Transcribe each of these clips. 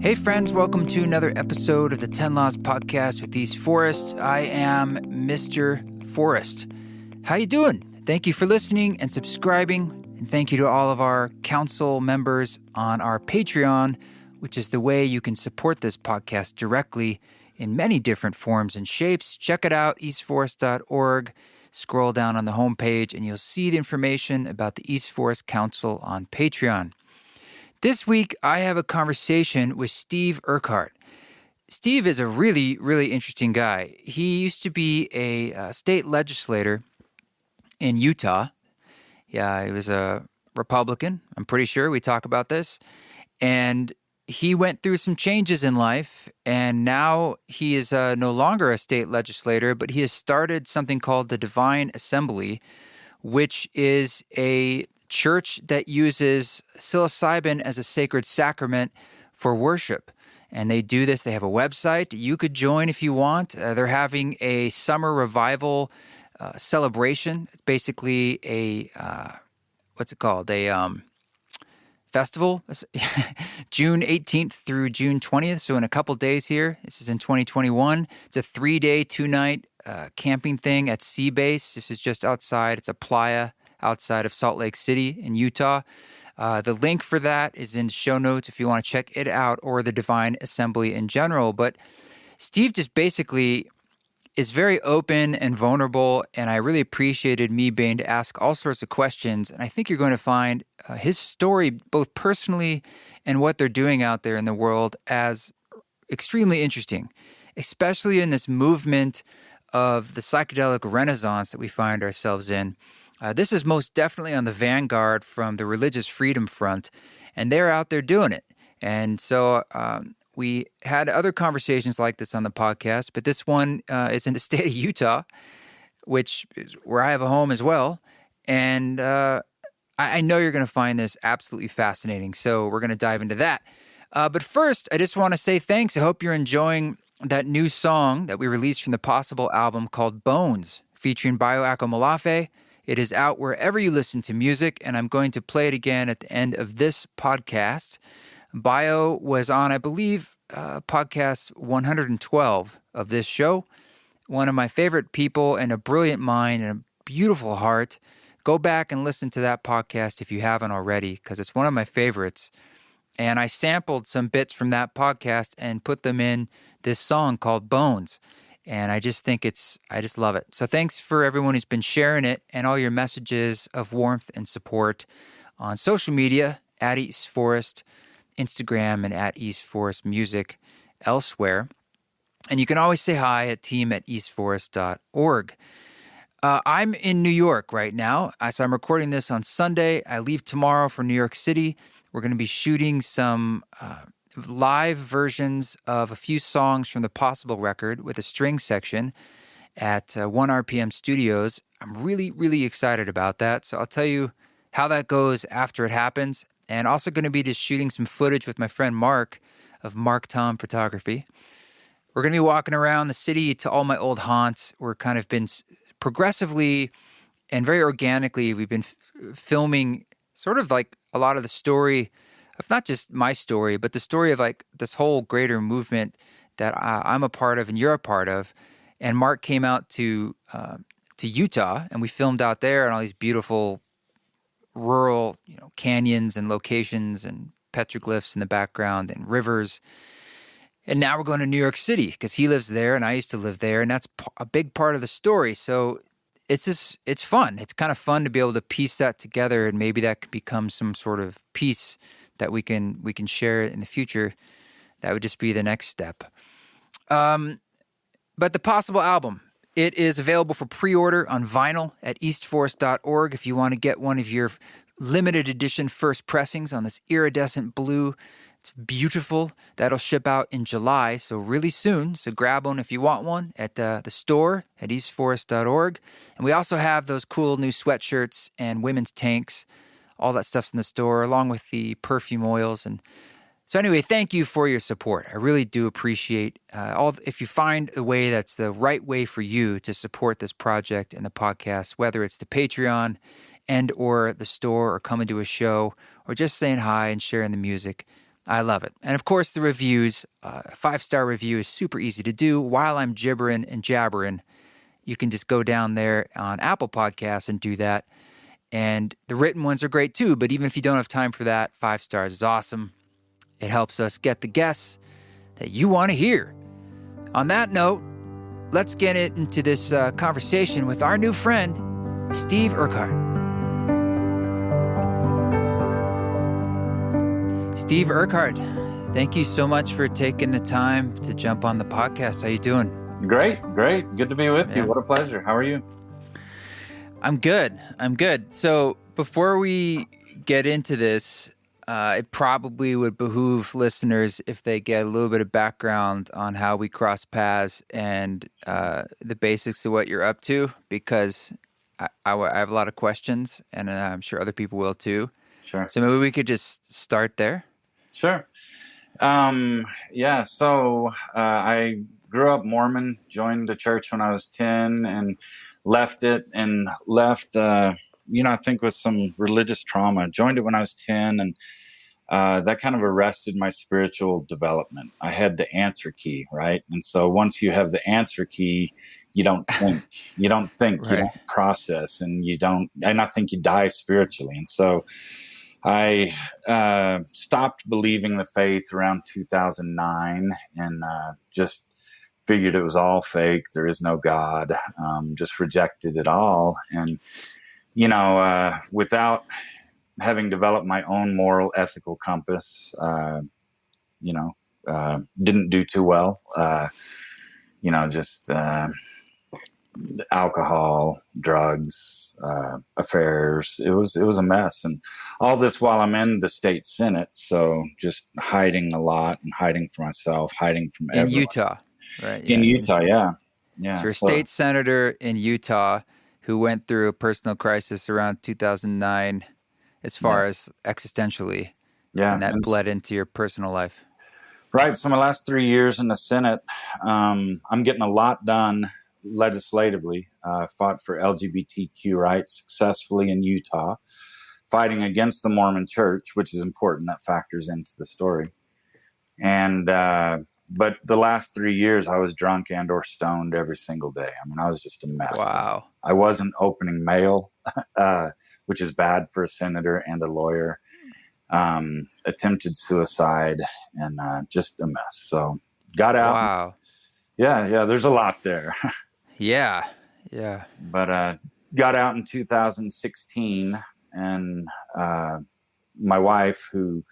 Hey friends, welcome to another episode of the 10 Laws Podcast with East Forest. I am Mr. Forest. How you doing? Thank you for listening and subscribing, and thank you to all of our council members on our Patreon, which is the way you can support this podcast directly in many different forms and shapes. Check it out, eastforest.org. Scroll down on the homepage and you'll see the information about the East Forest Council on Patreon. This week, I have a conversation with Steve Urquhart. Steve is a really, really interesting guy. He used to be a state legislator in Utah. Yeah, he was a Republican. I'm pretty sure we talk about this. And he went through some changes in life, and now he is no longer a state legislator, but he has started something called the Divine Assembly, which is a church that uses psilocybin as a sacred sacrament for worship. And they do this. They have a website. You could join if you want. They're having a summer revival celebration. It's basically a, what's it called? A festival, June 18th through June 20th. So in a couple days here, this is in 2021. It's a 3-day, 2-night camping thing at Sea Base. This is just outside. It's a playa outside of Salt Lake City in Utah. The link for that is in the show notes if you want to check it out, or the Divine Assembly in general. But Steve just basically is very open and vulnerable, and I really appreciated me being to ask all sorts of questions. And I think you're going to find his story, both personally and what they're doing out there in the world, as extremely interesting, especially in this movement of the psychedelic renaissance that we find ourselves in. This is most definitely on the vanguard from the religious freedom front, and they're out there doing it. And so we had other conversations like this on the podcast, but this one is in the state of Utah, which is where I have a home as well. And I know you're going to find this absolutely fascinating, so we're going to dive into that. But first, I just want to say thanks. I hope you're enjoying that new song that we released from the Possible album called Bones, featuring Bioacco Malafe. It is out wherever you listen to music, and I'm going to play it again at the end of this podcast. Bio was on, I believe, podcast 112 of this show. One of my favorite people, and a brilliant mind and a beautiful heart. Go back and listen to that podcast if you haven't already, because it's one of my favorites. And I sampled some bits from that podcast and put them in this song called Bones. And I just think I just love it. So thanks for everyone who's been sharing it and all your messages of warmth and support on social media, at East Forest, Instagram, and at East Forest Music elsewhere. And you can always say hi at team@eastforest.org. I'm in New York right now. So I'm recording this on Sunday. I leave tomorrow for New York City. We're going to be shooting some live versions of a few songs from the Possible record with a string section at 1 RPM Studios. I'm really, really excited about that. So I'll tell you how that goes after it happens. And also going to be just shooting some footage with my friend Mark of Mark Tom Photography. We're going to be walking around the city to all my old haunts. We're kind of been progressively and very organically, we've been filming sort of like a lot of the story of not just my story, but the story of like this whole greater movement that I'm a part of and you're a part of. And Mark came out to Utah, and we filmed out there and all these beautiful rural, canyons and locations and petroglyphs in the background and rivers. And now we're going to New York City because he lives there and I used to live there, and that's a big part of the story. So it's fun. It's kind of fun to be able to piece that together, and maybe that could become some sort of piece that we can share in the future. That would just be the next step. But the Possible album, it is available for pre-order on vinyl at eastforest.org if you want to get one of your limited edition first pressings on this iridescent blue. It's beautiful. That'll ship out in July, so really soon. So grab one if you want one at the store at eastforest.org. And we also have those cool new sweatshirts and women's tanks. All that stuff's in the store, along with the perfume oils. And so anyway, thank you for your support. I really do appreciate if you find a way that's the right way for you to support this project and the podcast, whether it's the Patreon and or the store or coming to a show or just saying hi and sharing the music. I love it. And of course, the reviews, 5-star review is super easy to do. While I'm gibbering and jabbering, you can just go down there on Apple Podcasts and do that. And the written ones are great too, but even if you don't have time for that, 5 stars is awesome. It helps us get the guests that you want to hear. On that note, let's get into this conversation with our new friend, Steve Urquhart. Steve Urquhart, thank you so much for taking the time to jump on the podcast. How you doing? Great. Good to be with you. What a pleasure. How are you? I'm good. So before we get into this, it probably would behoove listeners if they get a little bit of background on how we cross paths and the basics of what you're up to, because I have a lot of questions, and I'm sure other people will too. Sure. So maybe we could just start there. Sure. So I grew up Mormon, joined the church when I was 10 and left it I think with some religious trauma. Joined it when I was 10, and that kind of arrested my spiritual development. I had the answer key, right? And so once you have the answer key, you don't think, right. You don't process, and I think you die spiritually. And so I stopped believing the faith around 2009 and just figured it was all fake. There is no God. Just rejected it all. And, without having developed my own moral, ethical compass, didn't do too well. Alcohol, drugs, affairs. It was a mess. And all this while I'm in the state Senate. So just hiding a lot and hiding from myself, hiding from everyone. In Utah, right? In Utah, yeah. Yeah. So you're a state senator in Utah who went through a personal crisis around 2009 as far as existentially. Yeah. And that bled into your personal life. Right. So my last 3 years in the Senate, I'm getting a lot done legislatively. Fought for LGBTQ rights successfully in Utah, fighting against the Mormon church, which is important. That factors into the story. And but the last 3 years, I was drunk and or stoned every single day. I mean, I was just a mess. Wow. I wasn't opening mail, which is bad for a senator and a lawyer. Attempted suicide, and just a mess. So got out. Wow. Yeah. There's a lot there. Yeah. But got out in 2016, and my wife, who,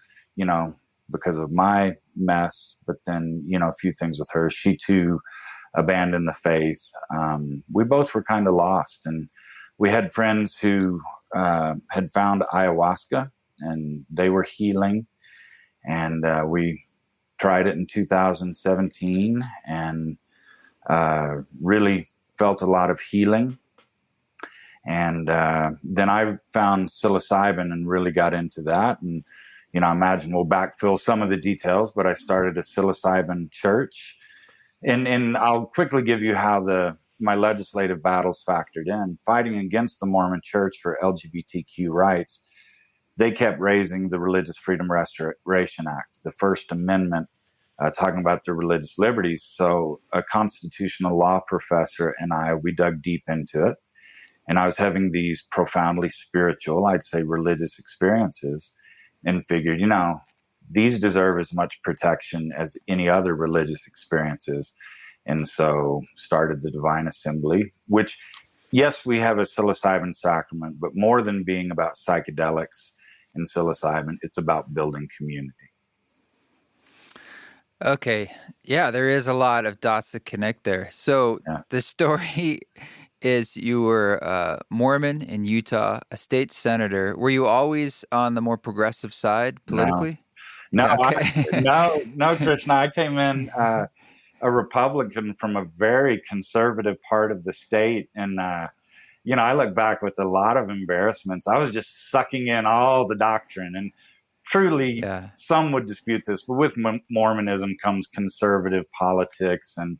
because of my mess, but then, a few things with her, she too abandoned the faith. We both were kind of lost, and we had friends who had found ayahuasca, and they were healing. And we tried it in 2017 and really felt a lot of healing. And then I found psilocybin and really got into that. And, I imagine we'll backfill some of the details, but I started a psilocybin church. And I'll quickly give you how my legislative battles factored in. Fighting against the Mormon church for LGBTQ rights, they kept raising the Religious Freedom Restoration Act, the First Amendment, talking about their religious liberties. So a constitutional law professor and we dug deep into it. And I was having these profoundly spiritual, I'd say religious experiences, and figured, these deserve as much protection as any other religious experiences. And so started the Divine Assembly, which, yes, we have a psilocybin sacrament, but more than being about psychedelics and psilocybin, it's about building community. Okay. Yeah, there is a lot of dots to connect there. So The story is you were Mormon in Utah, a state senator. Were you always on the more progressive side politically? No, Krishna. I came in a Republican from a very conservative part of the state. And, I look back with a lot of embarrassments. I was just sucking in all the doctrine. And truly, some would dispute this, but with Mormonism comes conservative politics. And,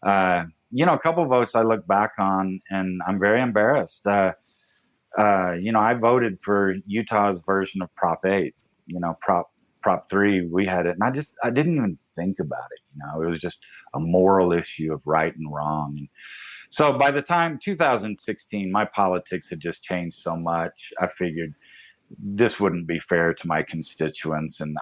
a couple of votes I look back on, and I'm very embarrassed. I voted for Utah's version of Prop 8, Prop 3, we had it. And I didn't even think about it. It was just a moral issue of right and wrong. And so by the time 2016, my politics had just changed so much. I figured this wouldn't be fair to my constituents. And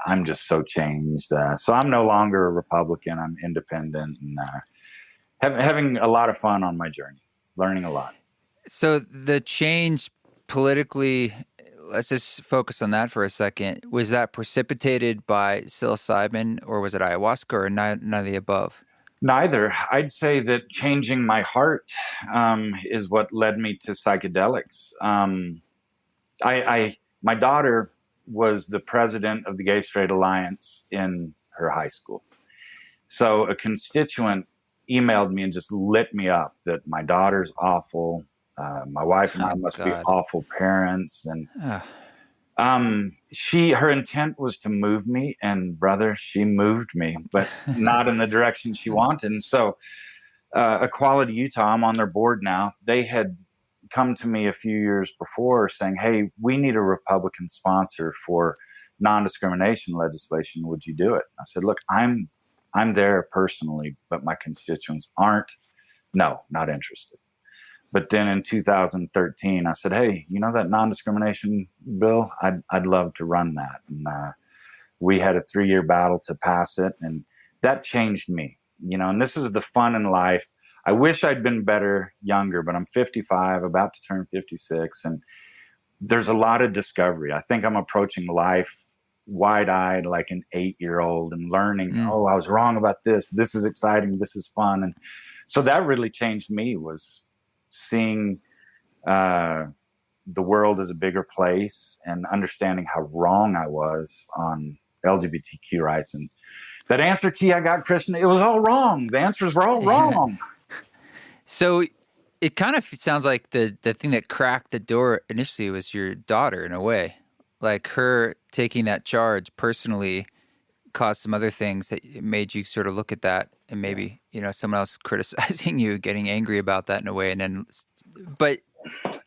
I'm just so changed. So I'm no longer a Republican. I'm independent and having a lot of fun on my journey, learning a lot. So the change politically, let's just focus on that for a second. Was that precipitated by psilocybin, or was it ayahuasca, or none of the above? Neither. I'd say that changing my heart is what led me to psychedelics. My daughter was the president of the Gay Straight Alliance in her high school. So a constituent emailed me and just lit me up that my daughter's awful. My wife and I must be awful parents. And her intent was to move me, and brother, she moved me, but not in the direction she wanted. And so Equality Utah, I'm on their board now. They had come to me a few years before saying, hey, we need a Republican sponsor for non-discrimination legislation. Would you do it? I said, look, I'm there personally, but my constituents aren't. No, not interested. But then in 2013, I said, hey, that non-discrimination bill, I'd love to run that. And we had a 3-year battle to pass it. And that changed me, and this is the fun in life. I wish I'd been better younger, but I'm 55, about to turn 56. And there's a lot of discovery. I think I'm approaching life wide-eyed like an 8-year-old and learning, I was wrong about this. This is exciting. This is fun. And so that really changed me, was seeing the world as a bigger place and understanding how wrong I was on LGBTQ rights. And that answer key I got, Christian, it was all wrong. The answers were all wrong. So it kind of sounds like the thing that cracked the door initially was your daughter, in a way. Like her taking that charge personally caused some other things that made you sort of look at that, and maybe, someone else criticizing you, getting angry about that in a way. And then, but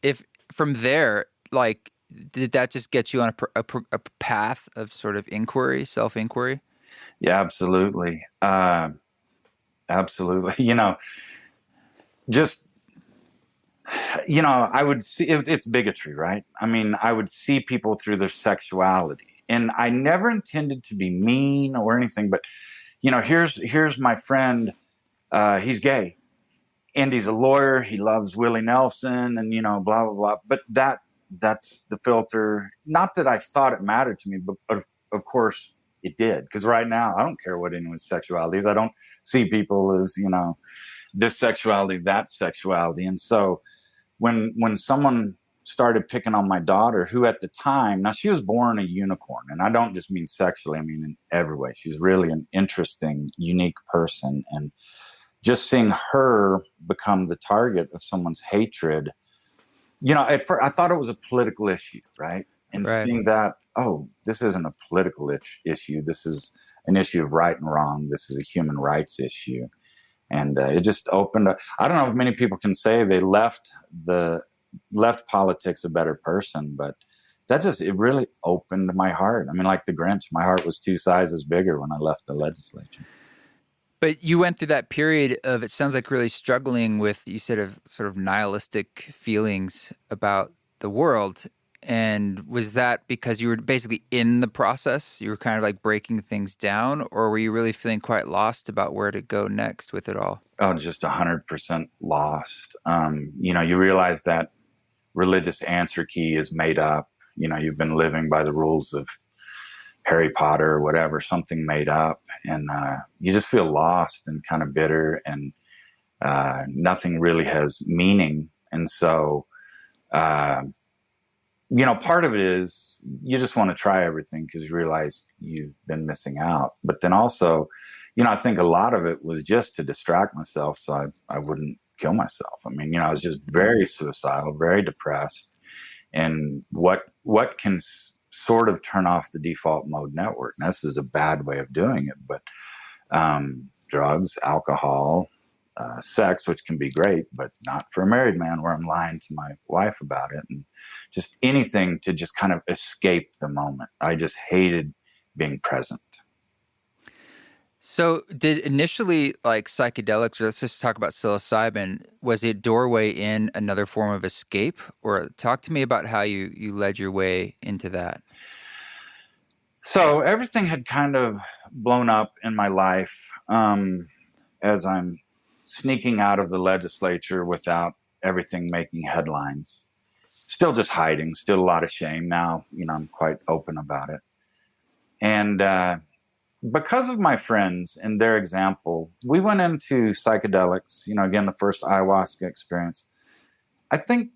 if from there, like, did that just get you on a path of sort of inquiry, self-inquiry? Yeah, absolutely. Absolutely. I would see it's bigotry, right? I mean, I would see people through their sexuality, and I never intended to be mean or anything, but here's my friend. He's gay and he's a lawyer. He loves Willie Nelson and, blah, blah, blah. But that's the filter. Not that I thought it mattered to me, but of course it did. Because right now I don't care what anyone's sexuality is. I don't see people as, this sexuality, that sexuality. And so when someone started picking on my daughter, who at the time, now she was born a unicorn, and I don't just mean sexually, I mean in every way. She's really an interesting, unique person. And just seeing her become the target of someone's hatred, at first I thought it was a political issue, right? And seeing that, this isn't a political issue. This is an issue of right and wrong. This is a human rights issue. And it just opened up. I don't know if many people can say they left politics a better person, but it really opened my heart. I mean, like the Grinch, my heart was 2 sizes bigger when I left the legislature. But you went through that period of, it sounds like, really struggling with, you said, of sort of nihilistic feelings about the world. And was that because you were basically in the process? You were kind of like breaking things down, or were you really feeling quite lost about where to go next with it all? Oh, just 100% lost. You realize that religious answer key is made up. You've been living by the rules of Harry Potter or whatever, something made up, and you just feel lost and kind of bitter, and nothing really has meaning. And so, part of it is you just want to try everything because you realize you've been missing out. But then also, I think a lot of it was just to distract myself so I wouldn't kill myself. I mean, I was just very suicidal, very depressed. And what can sort of turn off the default mode network? And this is a bad way of doing it, but drugs, alcohol, sex, which can be great, but not for a married man, where I'm lying to my wife about it, and just anything to just kind of escape the moment. I just hated being present. So did initially like psychedelics, or let's just talk about psilocybin, was it doorway in another form of escape? Or talk to me about how you led your way into that. So everything had kind of blown up in my life as I'm sneaking out of the legislature without everything making headlines. Still just hiding, still a lot of shame. Now, I'm quite open about it. And because of my friends and their example, we went into psychedelics, again, the first ayahuasca experience, I think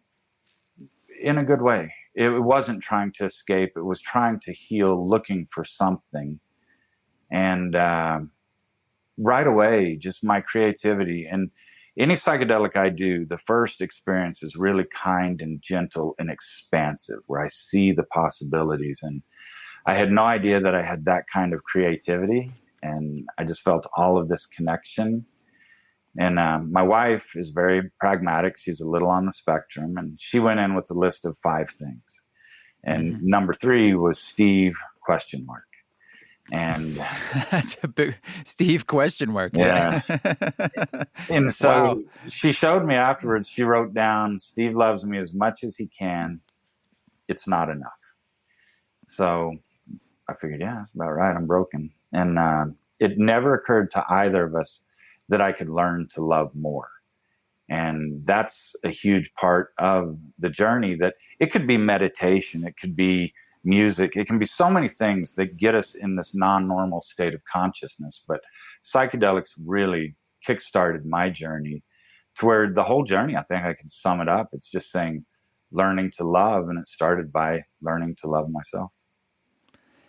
in a good way. It wasn't trying to escape. It was trying to heal, looking for something. And right away, just my creativity. And any psychedelic I do, the first experience is really kind and gentle and expansive, where I see the possibilities. And I had no idea that I had that kind of creativity. And I just felt all of this connection. And my wife is very pragmatic. She's a little on the spectrum. And she went in with a list of 5 things. And number 3 was Steve ? And that's a big Steve ? Yeah. And so she showed me afterwards, she wrote down, Steve loves me as much as he can. It's not enough. So I figured, yeah, that's about right. I'm broken. And it never occurred to either of us that I could learn to love more. And that's a huge part of the journey, that it could be meditation, it could be music, it can be so many things that get us in this non-normal state of consciousness. But psychedelics really kickstarted my journey to where the whole journey, I think I can sum it up. It's just saying, learning to love. And it started by learning to love myself.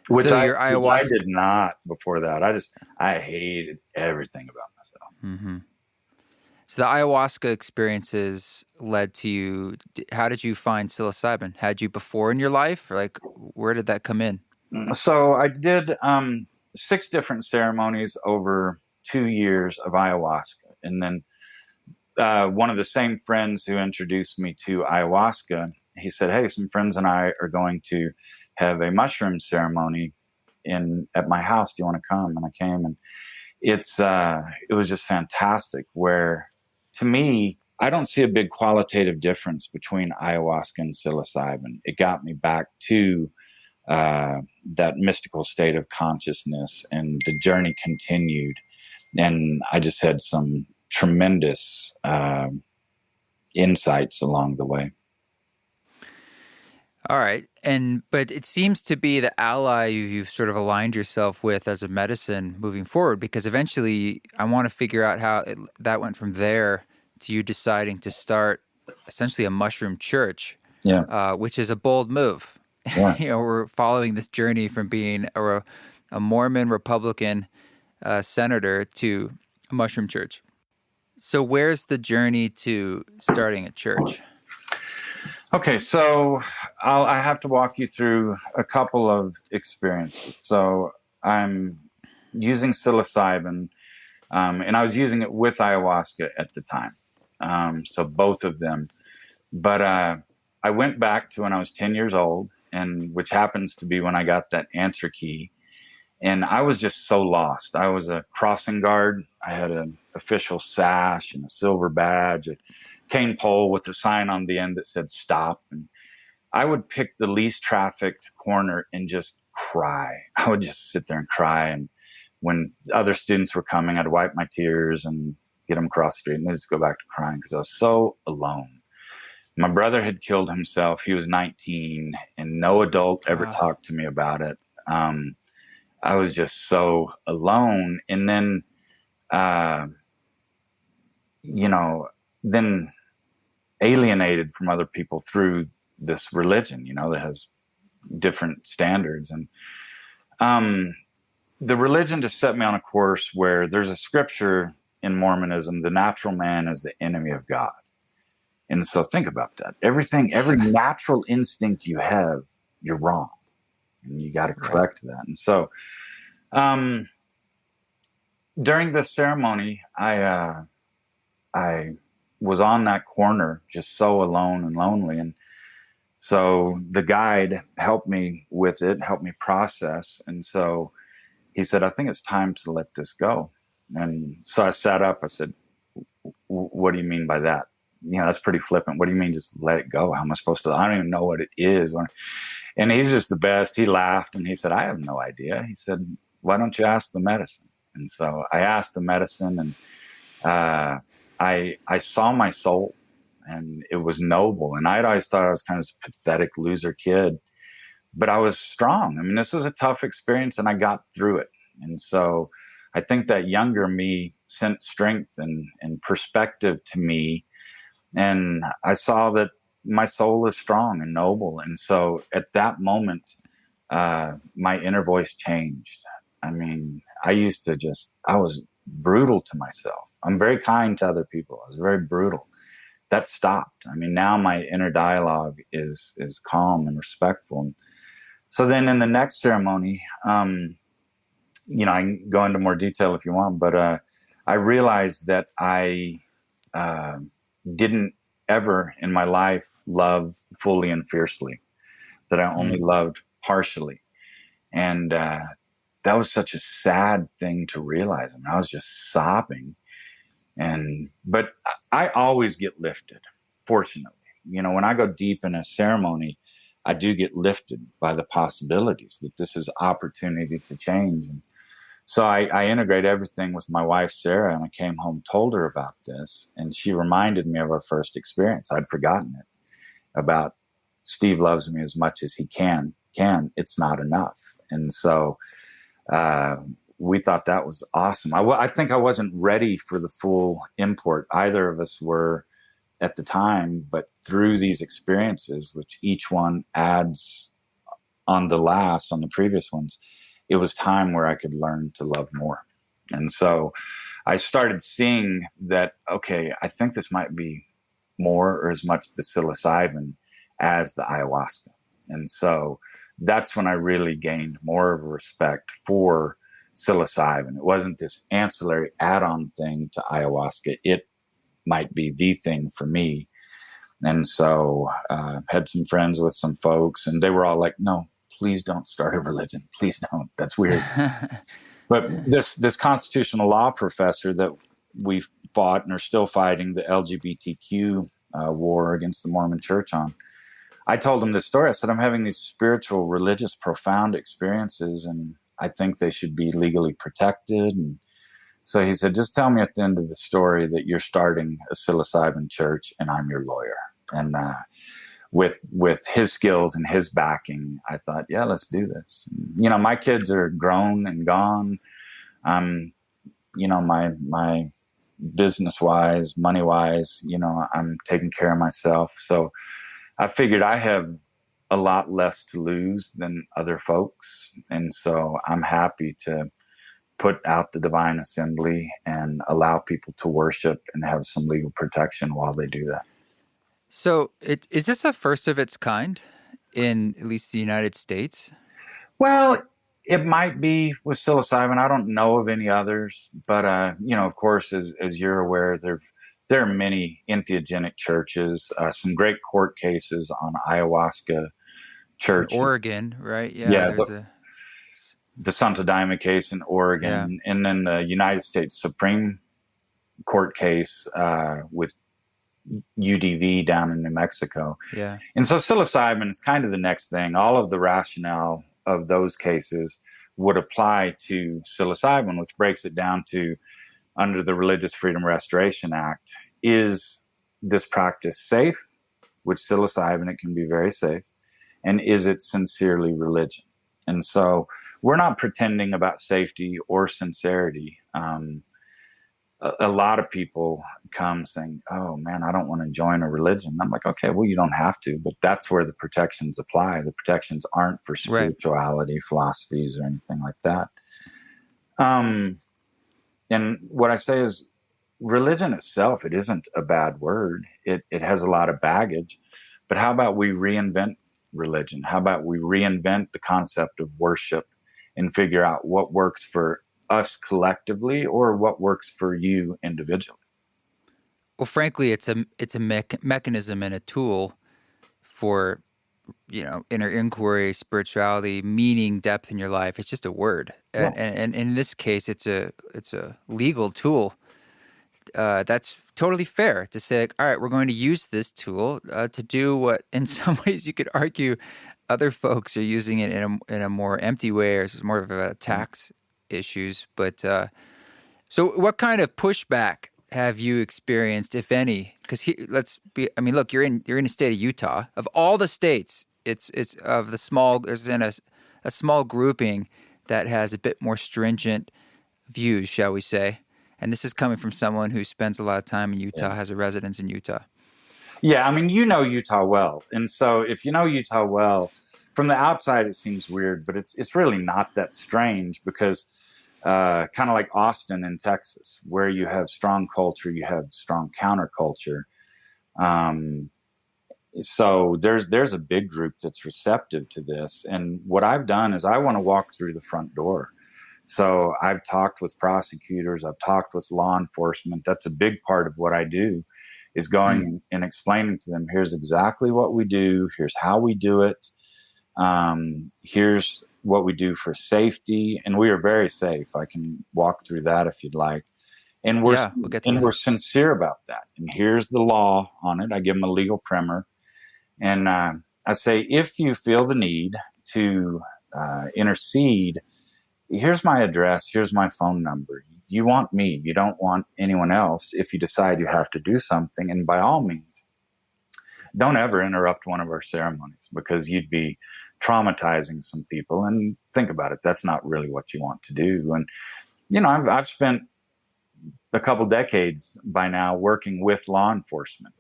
Which I did not before that. I hated everything about myself. Mm-hmm. So the ayahuasca experiences led to you. How did you find psilocybin? Had you before in your life? Or like, where did that come in? So I did 6 different ceremonies over 2 years of ayahuasca. And then one of the same friends who introduced me to ayahuasca, he said, hey, some friends and I are going to have a mushroom ceremony at my house. Do you want to come? And I came, and it was just fantastic, where to me, I don't see a big qualitative difference between ayahuasca and psilocybin. It got me back to that mystical state of consciousness, and the journey continued. And I just had some tremendous insights along the way. All right. But it seems to be the ally you've sort of aligned yourself with as a medicine moving forward, because eventually I want to figure out how that went from there to you deciding to start essentially a mushroom church, which is a bold move. Yeah. We're following this journey from being a Mormon Republican senator to a mushroom church. So where's the journey to starting a church? Okay, so I have to walk you through a couple of experiences. So I'm using psilocybin, and I was using it with ayahuasca at the time. So both of them. But I went back to when I was 10 years old, and which happens to be when I got that answer key. And I was just so lost. I was a crossing guard. I had an official sash and a silver badge, a cane pole with a sign on the end that said stop. And I would pick the least trafficked corner and just cry. I would just sit there and cry. And when other students were coming, I'd wipe my tears and get them across the street, and they'd just go back to crying because I was so alone. My brother had killed himself. He was 19, and no adult ever talked to me about it. I was just so alone. And then, then alienated from other people through this religion, that has different standards. And the religion just set me on a course where there's a scripture in Mormonism, the natural man is the enemy of God. And so think about that. Every natural instinct you have, you're wrong. And you got to correct that. And so during the ceremony, I I was on that corner just so alone and lonely. And so the guide helped me with it, helped me process. And so he said, I think it's time to let this go. And so I sat up. I said, what do you mean by that? That's pretty flippant. What do you mean just let it go? How am I supposed to? I don't even know what it is. And he's just the best. He laughed and he said, I have no idea. He said, why don't you ask the medicine? And so I asked the medicine, and I saw my soul, and it was noble. And I'd always thought I was kind of a pathetic loser kid, but I was strong. I mean, this was a tough experience, and I got through it. And so I think that younger me sent strength and perspective to me. And I saw that my soul is strong and noble. And so at that moment, my inner voice changed. I mean, I was brutal to myself. I'm very kind to other people. I was very brutal. That stopped. I mean, now my inner dialogue is calm and respectful. And so then in the next ceremony, I can go into more detail if you want, but I realized that I didn't ever in my life love fully and fiercely, that I only loved partially. And that was such a sad thing to realize. I mean, I was just sobbing. But I always get lifted, fortunately. When I go deep in a ceremony, I do get lifted by the possibilities that this is opportunity to change. And so I integrate everything with my wife, Sarah, and I came home, told her about this, and she reminded me of our first experience. I'd forgotten it, about Steve loves me as much as he can. It's not enough. And so we thought that was awesome. I think I wasn't ready for the full import. Either of us were at the time, but through these experiences, which each one adds on the previous ones, it was time where I could learn to love more. And so I started seeing that, okay, I think this might be more or as much the psilocybin as the ayahuasca. And so that's when I really gained more of a respect for psilocybin. It wasn't this ancillary add-on thing to ayahuasca. It might be the thing for me. And so had some friends with some folks, and they were all like, no, please don't start a religion. Please don't. That's weird. But this constitutional law professor that we fought and are still fighting the LGBTQ war against the Mormon church on, I told him this story. I said, I'm having these spiritual, religious, profound experiences, and I think they should be legally protected. And so he said, just tell me at the end of the story that you're starting a psilocybin church and I'm your lawyer. And with his skills and his backing, I thought, yeah, let's do this. And, my kids are grown and gone. My business-wise, money-wise, I'm taking care of myself. So I figured I have a lot less to lose than other folks. And so I'm happy to put out the divine assembly and allow people to worship and have some legal protection while they do that. So is this a first of its kind in at least the United States? Well, it might be with psilocybin. I don't know of any others, but of course, as you're aware, there are many entheogenic churches, some great court cases on ayahuasca church. In Oregon, right? Yeah. The Santo Daime case in Oregon, and then the United States Supreme Court case with UDV down in New Mexico. Yeah. And so psilocybin is kind of the next thing. All of the rationale of those cases would apply to psilocybin, which breaks it down to, under the Religious Freedom Restoration Act, is this practice safe? Which psilocybin, it can be very safe. And is it sincerely religion? And so we're not pretending about safety or sincerity. A lot of people come saying, oh man, I don't want to join a religion. I'm like, okay, well, you don't have to, but that's where the protections apply. The protections aren't for spirituality, philosophies, or anything like that. And what I say is, religion itself, it isn't a bad word. It has a lot of baggage. But how about we reinvent religion? How about we reinvent the concept of worship and figure out what works for us collectively or what works for you individually? Well, frankly, it's a mechanism and a tool for inner inquiry, spirituality, meaning, depth in your life. It's just a word, Yeah. and in this case, it's a legal tool. That's totally fair to say, like, all right, we're going to use this tool to do what, in some ways, you could argue other folks are using it in a more empty way, or it's more of a tax issues. But so, what kind of pushback have you experienced, if any? Because let's be. I mean, look, you're in the state of Utah. Of all the states, it's of the small. There's in a small grouping that has a bit more stringent views, shall we say? And this is coming from someone who spends a lot of time in Utah, Yeah. has a residence in Utah. Yeah, I mean, you know Utah well, and so if you know Utah well, from the outside it seems weird, but it's really not that strange because kind of like Austin in Texas, where you have strong culture, you have strong counterculture. Um, so there's a big group that's receptive to this, and what I've done is I want to walk through the front door. So I've talked with prosecutors, I've talked with law enforcement. That's a big part of what I do, is going and explaining to them, here's exactly what we do, here's how we do it, here's what we do for safety, and we are very safe. I can walk through that if you'd like. And we're Yeah, we'll get to that. we're sincere about that. And here's the law on it. I give them a legal primer, and I say, if you feel the need to intercede, here's my address, here's my phone number. You want me, you don't want anyone else. If you decide you have to do something, and by all means, don't ever interrupt one of our ceremonies, because you'd be traumatizing some people. And think about it, that's not really what you want to do. And I've spent a couple decades by now working with law enforcement,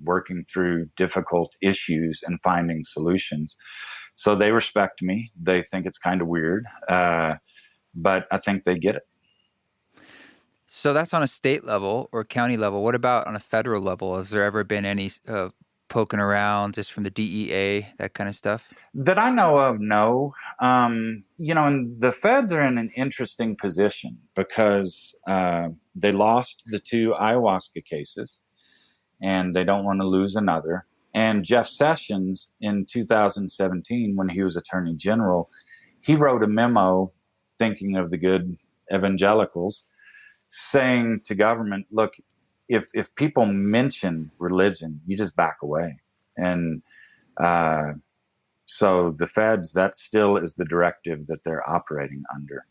working through difficult issues and finding solutions. So they respect me. They think it's kind of weird, but I think they get it. So that's on a state level or county level. What about on a federal level? Has there ever been any poking around just from the DEA, that kind of stuff? That I know of, no. And the feds are in an interesting position because they lost the 2 ayahuasca cases, and they don't want to lose another. And Jeff Sessions in 2017, when he was Attorney General, he wrote a memo, thinking of the good evangelicals, saying to government, look, if people mention religion, you just back away. And so the feds, that still is the directive that they're operating under.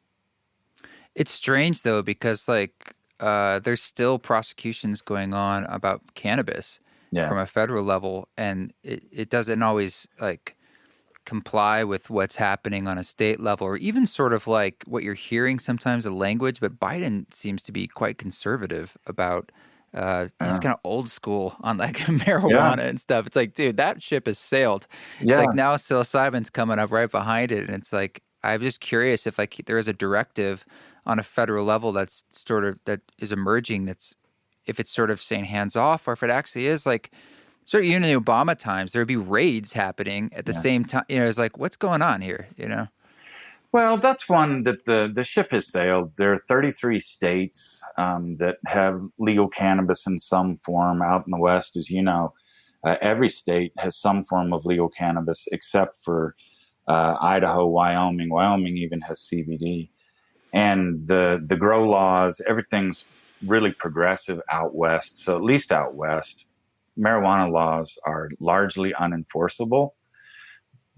It's strange, though, because there's still prosecutions going on about cannabis from a federal level, and it doesn't always comply with what's happening on a state level, or even sort of like what you're hearing sometimes, the language. But Biden seems to be quite conservative about he's kind of old school on marijuana and stuff. It's like, dude, that ship has sailed. Yeah. It's like now psilocybin's coming up right behind it, and it's like, I'm just curious if there is a directive on a federal level that is emerging, if it's sort of saying hands off, or if it actually is sort of in the Obama times, there'd be raids happening at the same time. It's like, what's going on here? Well, that's one that the ship has sailed. There are 33 states that have legal cannabis in some form. Out in the West, as you know, every state has some form of legal cannabis except for Idaho, Wyoming. Wyoming even has CBD. And the grow laws, everything's really progressive out West. So at least out West, marijuana laws are largely unenforceable.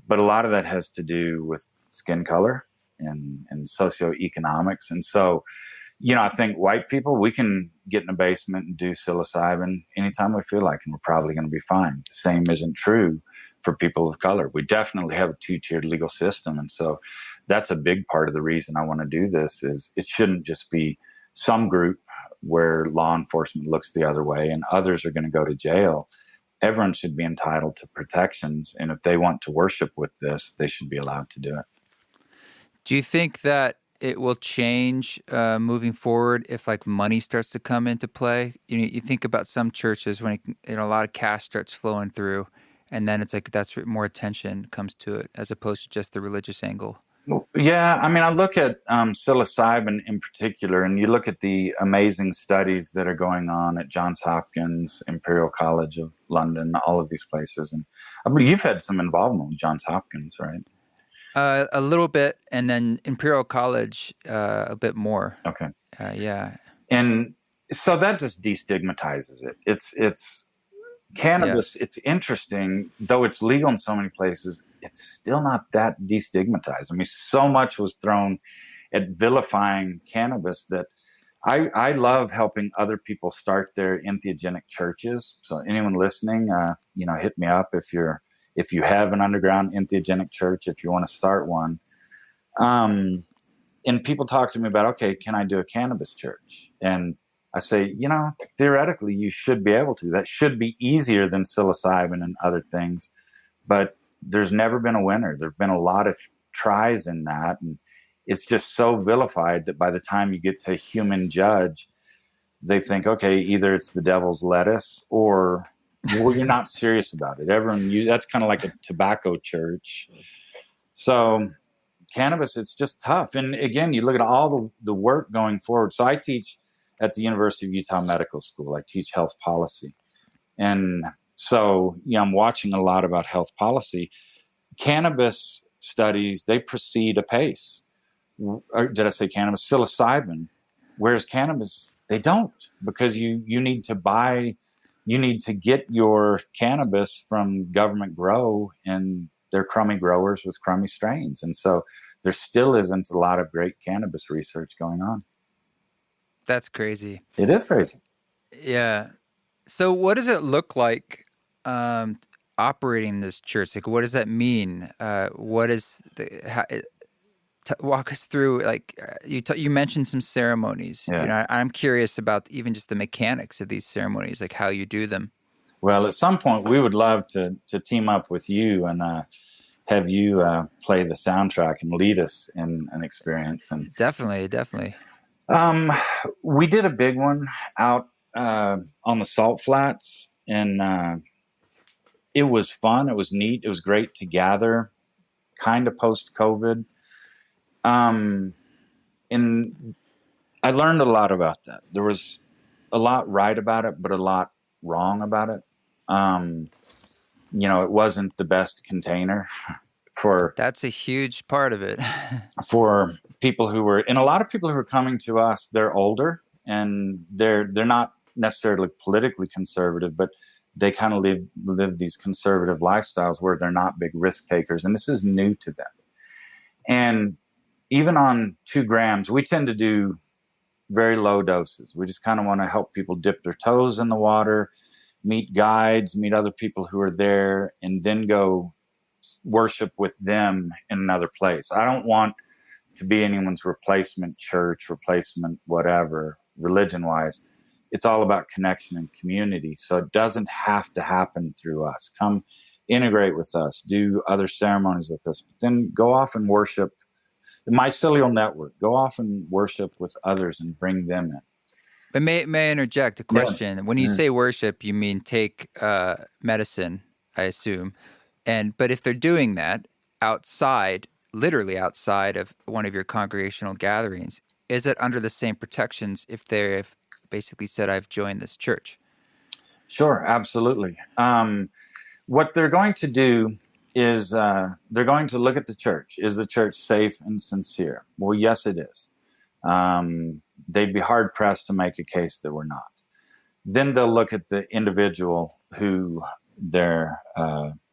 But a lot of that has to do with skin color and socioeconomics. And so, I think white people, we can get in a basement and do psilocybin anytime we feel like, and we're probably going to be fine. The same isn't true for people of color. We definitely have a 2-tiered legal system. And so that's a big part of the reason I want to do this, is it shouldn't just be some group where law enforcement looks the other way and others are going to go to jail. Everyone should be entitled to protections. And if they want to worship with this, they should be allowed to do it. Do you think that it will change moving forward if money starts to come into play? You think about some churches when a lot of cash starts flowing through, and then it's that's where more attention comes to it, as opposed to just the religious angle. Yeah, I mean, I look at psilocybin in particular, and you look at the amazing studies that are going on at Johns Hopkins, Imperial College of London, all of these places. And I mean, you've had some involvement with Johns Hopkins, right? A little bit, and then Imperial College a bit more. Okay. Yeah. And so that just destigmatizes it. It's cannabis. It's interesting, though it's legal in so many places. It's still not that destigmatized. I mean, so much was thrown at vilifying cannabis that I love helping other people start their entheogenic churches. So anyone listening, hit me up if you have an underground entheogenic church, if you want to start one. And people talk to me about, okay, can I do a cannabis church? And I say, theoretically, you should be able to. That should be easier than psilocybin and other things. But there's never been a winner. There have been a lot of tries in that. And it's just so vilified that by the time you get to a human judge, they think, okay, either it's the devil's lettuce or well, you're not serious about it. That's kind of like a tobacco church. So cannabis, it's just tough. And again, you look at all the work going forward. So I teach at the University of Utah Medical School. I teach health policy. And so, I'm watching a lot about health policy. Cannabis studies, they proceed apace. Or did I say cannabis? Psilocybin. Whereas cannabis, they don't, because you need to get your cannabis from government grow, and they're crummy growers with crummy strains. And so there still isn't a lot of great cannabis research going on. That's crazy. It is crazy. Yeah. So what does it look like operating this church? Like, what does that mean? What is walk us through, like you mentioned some ceremonies. Yeah. I'm curious about even just the mechanics of these ceremonies, like how you do them. Well, at some point we would love to team up with you and have you play the soundtrack and lead us in an experience. And Definitely. We did a big one out on the Salt Flats, and it was fun. It was neat. It was great to gather, kind of post-COVID. And I learned a lot about that. There was a lot right about it, but a lot wrong about it. It wasn't the best container for. That's a huge part of it. For people and a lot of people who are coming to us, they're older and they're not necessarily politically conservative, but they kind of live these conservative lifestyles where they're not big risk takers. And this is new to them. And even on 2 grams, we tend to do very low doses. We just kind of want to help people dip their toes in the water, meet guides, meet other people who are there, and then go worship with them in another place. I don't want to be anyone's replacement church, replacement whatever, religion-wise. It's all about connection and community. So it doesn't have to happen through us. Come integrate with us, do other ceremonies with us, but then go off and worship the mycelial network. Go off and worship with others and bring them in. But may I interject a question? Yeah. When you say worship, you mean take medicine, I assume. But if they're doing that outside, literally outside of one of your congregational gatherings, is it under the same protections if they've basically said, I've joined this church? Sure, absolutely. What they're going to do is they're going to look at the church. Is the church safe and sincere? Well, yes, it is. They'd be hard-pressed to make a case that we're not. Then they'll look at the individual who they're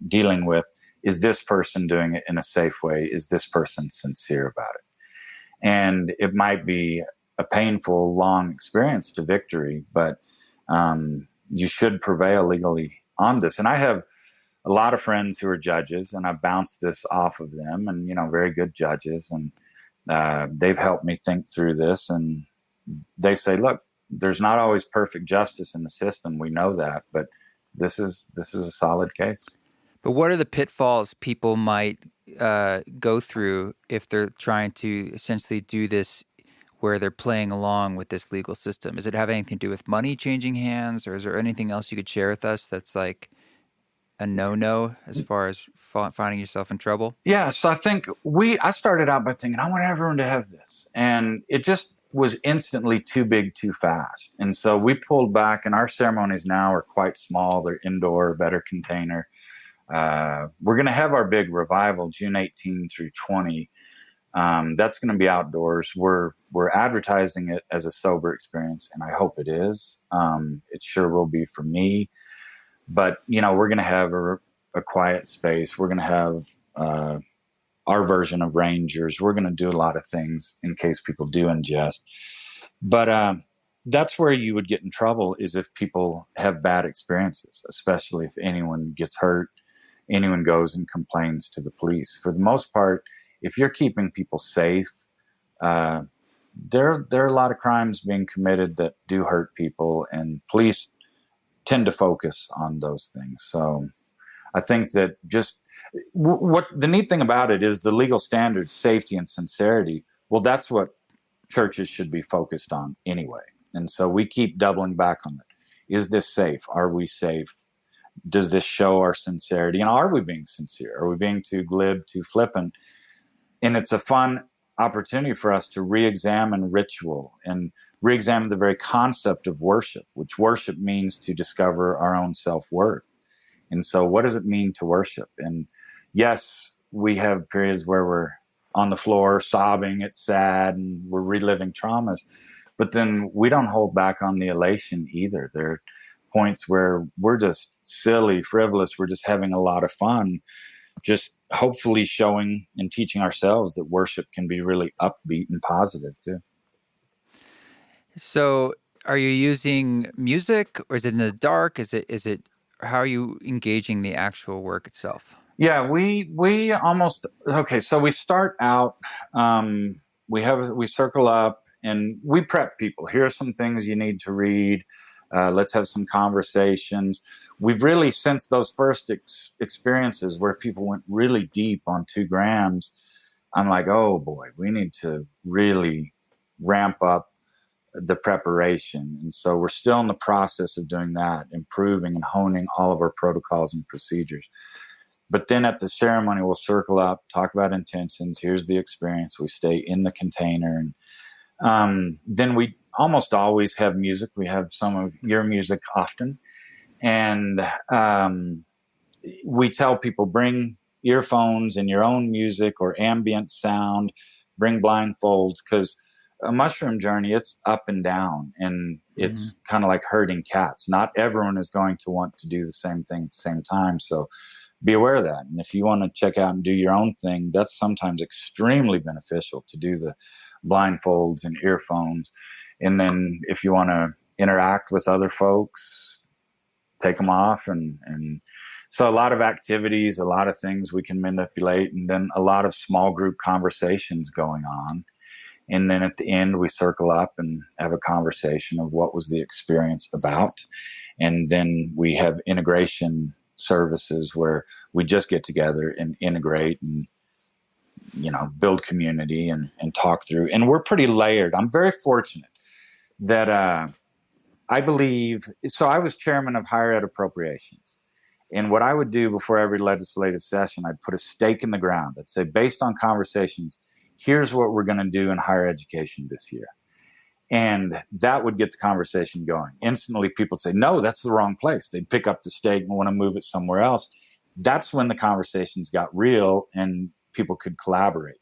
dealing with. Is this person doing it in a safe way? Is this person sincere about it? And it might be a painful, long experience to victory, but you should prevail legally on this. And I have a lot of friends who are judges, and I bounce this off of them, and, very good judges. And they've helped me think through this. And they say, look, there's not always perfect justice in the system. We know that, but this is a solid case. But what are the pitfalls people might go through if they're trying to essentially do this where they're playing along with this legal system? Does it have anything to do with money changing hands, or is there anything else you could share with us that's like a no-no as far as finding yourself in trouble? Yeah, so I think I started out by thinking I want everyone to have this, and it just was instantly too big, too fast. And so we pulled back, and our ceremonies now are quite small. They're indoor, better container. We're going to have our big revival June 18 through 20. That's going to be outdoors. We're advertising it as a sober experience, and I hope it is. It sure will be for me. But we're going to have a quiet space. We're going to have our version of Rangers. We're going to do a lot of things in case people do ingest. But that's where you would get in trouble, is if people have bad experiences, especially if anyone gets hurt, anyone goes and complains to the police. For the most part, if you're keeping people safe, there are a lot of crimes being committed that do hurt people, and police tend to focus on those things. So I think that just what the neat thing about it is the legal standards, safety and sincerity. Well, that's what churches should be focused on anyway. And so we keep doubling back on it. Is this safe? Are we safe? Does this show our sincerity? And are we being sincere? Are we being too glib, too flippant? And it's a fun opportunity for us to re-examine ritual and re-examine the very concept of worship, which worship means to discover our own self-worth. And so what does it mean to worship? And yes, we have periods where we're on the floor sobbing, it's sad, and we're reliving traumas. But then we don't hold back on the elation either. There are points where we're just silly, frivolous, we're just having a lot of fun, just hopefully showing and teaching ourselves that worship can be really upbeat and positive too. So are you using music, or is it in the dark? Is it how are you engaging the actual work itself? Yeah, we almost, okay, so we start out, we circle up and we prep people. Here are some things you need to read. Let's have some conversations. We've really, since those first experiences where people went really deep on 2 grams, I'm like, oh boy, we need to really ramp up the preparation. And so we're still in the process of doing that, improving and honing all of our protocols and procedures. But then at the ceremony, we'll circle up, talk about intentions. Here's the experience. We stay in the container. And then we almost always have music. We have some of your music often. And we tell people, bring earphones and your own music or ambient sound, bring blindfolds, because a mushroom journey, it's up and down, and it's kind of like herding cats. Not everyone is going to want to do the same thing at the same time. So be aware of that. And if you want to check out and do your own thing, that's sometimes extremely beneficial to do the blindfolds and earphones. And then if you want to interact with other folks, take them off. And so a lot of activities, a lot of things we can manipulate, and then a lot of small group conversations going on. And then at the end, we circle up and have a conversation of what was the experience about. And then we have integration services where we just get together and integrate and, build community and talk through. And we're pretty layered. I'm very fortunate that I believe, so I was chairman of higher ed appropriations. And what I would do before every legislative session, I'd put a stake in the ground. I'd say, based on conversations, here's what we're going to do in higher education this year. And that would get the conversation going. Instantly, people would say, no, that's the wrong place. They'd pick up the stake and want to move it somewhere else. That's when the conversations got real and people could collaborate.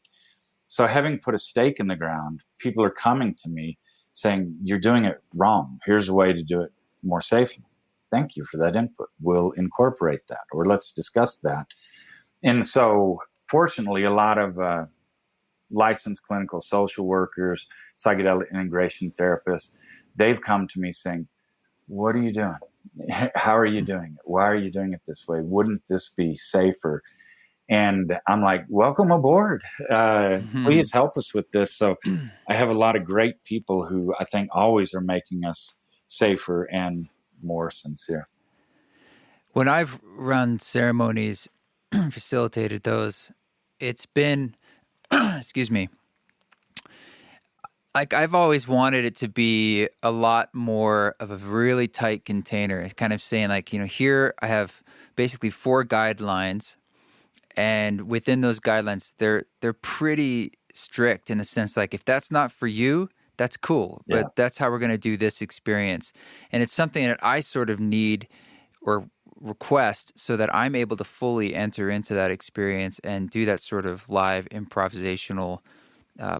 So having put a stake in the ground, people are coming to me saying, you're doing it wrong. Here's a way to do it more safely. Thank you for that input. We'll incorporate that, or let's discuss that. And so fortunately, a lot of licensed clinical social workers, psychedelic integration therapists, they've come to me saying, what are you doing? How are you doing it? Why are you doing it this way? Wouldn't this be safer? And I'm like, welcome aboard. Please help us with this. So I have a lot of great people who I think always are making us safer and more sincere. When I've run ceremonies, facilitated those, it's been, excuse me, like I've always wanted it to be a lot more of a really tight container. It's kind of saying like, here I have basically 4 guidelines, And within those guidelines, they're pretty strict in the sense like if that's not for you, that's cool, Yeah. but that's how we're going to do this experience. And it's something that I sort of need or request so that I'm able to fully enter into that experience and do that sort of live improvisational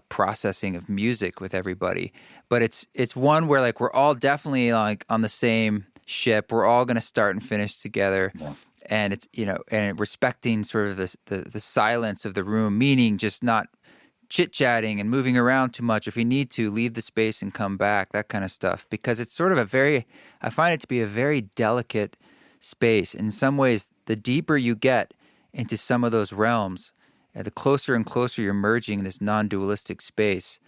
processing of music with everybody. But it's one where like we're all definitely like on the same ship. We're all going to start and finish together. Yeah. And it's, and respecting sort of the silence of the room, meaning just not chit-chatting and moving around too much. If you need to, leave the space and come back, that kind of stuff. Because it's sort of I find it to be a very delicate space. In some ways, the deeper you get into some of those realms, the closer and closer you're merging in this non-dualistic space,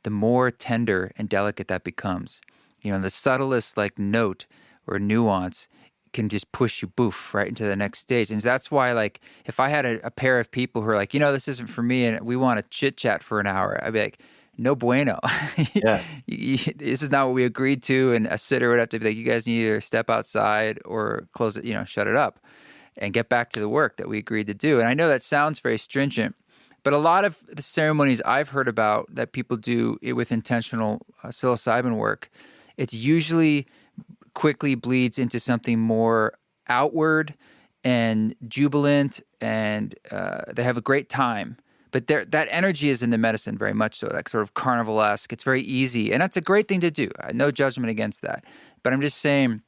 the more tender and delicate that becomes. The subtlest like note or nuance can just push you right into the next stage. And that's why, like, if I had a pair of people who are like, this isn't for me and we want to chit chat for an hour, I'd be like, no bueno. Yeah. This is not what we agreed to. And a sitter would have to be like, you guys need to either step outside or close it, shut it up and get back to the work that we agreed to do. And I know that sounds very stringent, but a lot of the ceremonies I've heard about that people do with intentional psilocybin work, it's usually quickly bleeds into something more outward and jubilant, and they have a great time. But that energy is in the medicine very much so, like sort of carnival-esque. It's very easy, and that's a great thing to do. No judgment against that. But I'm just saying,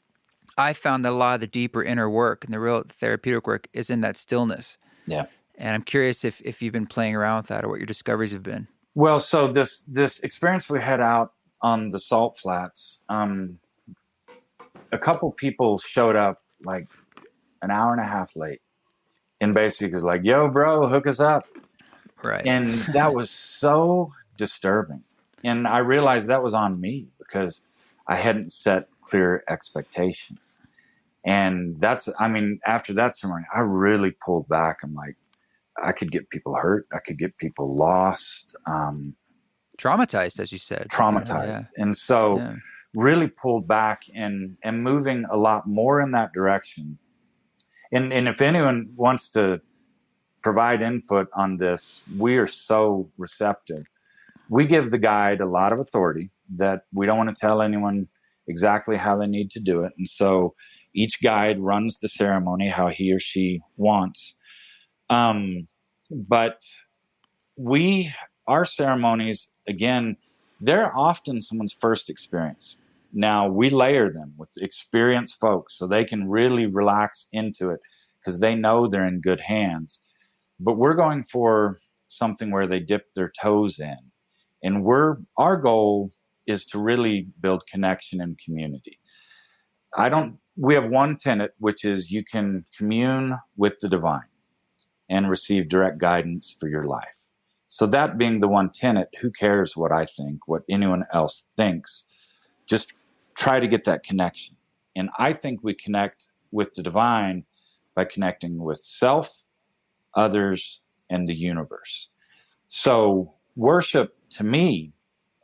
I found that a lot of the deeper inner work and the real therapeutic work is in that stillness. Yeah. And I'm curious if you've been playing around with that or what your discoveries have been. Well, so this experience we had out on the salt flats, a couple people showed up like an hour and a half late and basically was like, yo, bro, hook us up. Right. And that was so disturbing. And I realized that was on me because I hadn't set clear expectations. And after that ceremony, I really pulled back. I'm like, I could get people hurt. I could get people lost. Traumatized, as you said. Traumatized. Yeah. And so really pulled back and moving a lot more in that direction. And if anyone wants to provide input on this, we are so receptive. We give the guide a lot of authority that we don't want to tell anyone exactly how they need to do it. And so each guide runs the ceremony how he or she wants. But our ceremonies, again, they're often someone's first experience. Now, we layer them with experienced folks so they can really relax into it because they know they're in good hands. But we're going for something where they dip their toes in. And our goal is to really build connection and community. We have one tenet, which is you can commune with the divine and receive direct guidance for your life. So that being the one tenet, who cares what I think, what anyone else thinks? Just try to get that connection. And I think we connect with the divine by connecting with self, others, and the universe. So worship to me,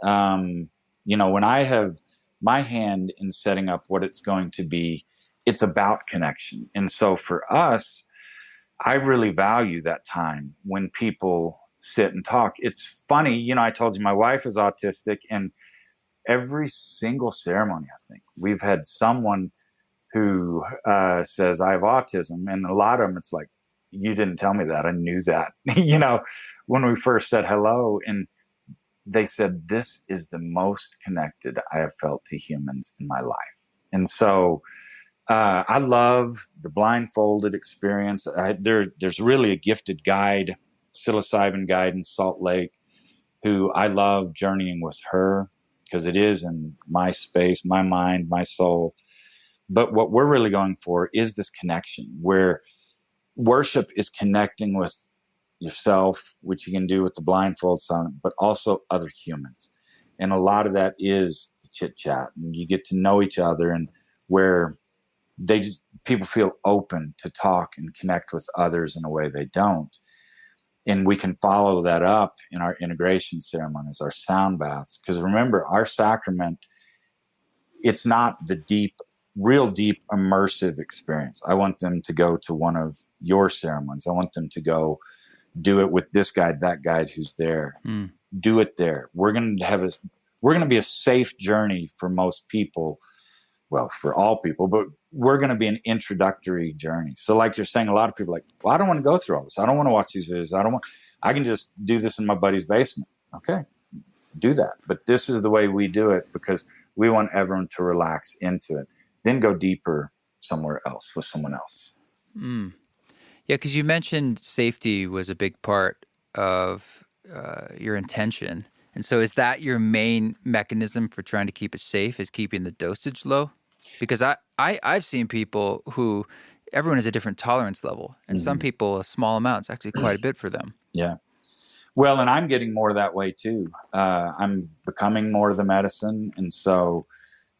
when I have my hand in setting up what it's going to be, it's about connection. And so for us, I really value that time when people sit and talk. It's funny, I told you my wife is autistic, and every single ceremony, I think, we've had someone who says, I have autism. And a lot of them, it's like, you didn't tell me that. I knew that, when we first said hello. And they said, this is the most connected I have felt to humans in my life. And so I love the blindfolded experience. There's really a gifted guide, psilocybin guide in Salt Lake, who I love journeying with her because it is in my space, my mind, my soul. But what we're really going for is this connection where worship is connecting with yourself, which you can do with the blindfold silent, but also other humans. And a lot of that is the chit chat, and you get to know each other, and where people feel open to talk and connect with others in a way they don't. And we can follow that up in our integration ceremonies, our sound baths. Because remember, our sacrament, it's not the deep real deep immersive experience. I want them to go to one of your ceremonies. I want them to go do it with this guide, that guide who's there. Do it there. We're going to be a safe journey for most people. Well, for all people, but we're going to be an introductory journey. So like you're saying, a lot of people are like, well, I don't want to go through all this. I don't want to watch these videos. I can just do this in my buddy's basement. Okay, do that. But this is the way we do it because we want everyone to relax into it. Then go deeper somewhere else with someone else. Yeah, because you mentioned safety was a big part of your intention. And so is that your main mechanism for trying to keep it safe, is keeping the dosage low? Because I've seen people who, everyone has a different tolerance level. And some people, a small amount is actually quite a bit for them. Yeah. Well, and I'm getting more that way too. I'm becoming more of the medicine. And so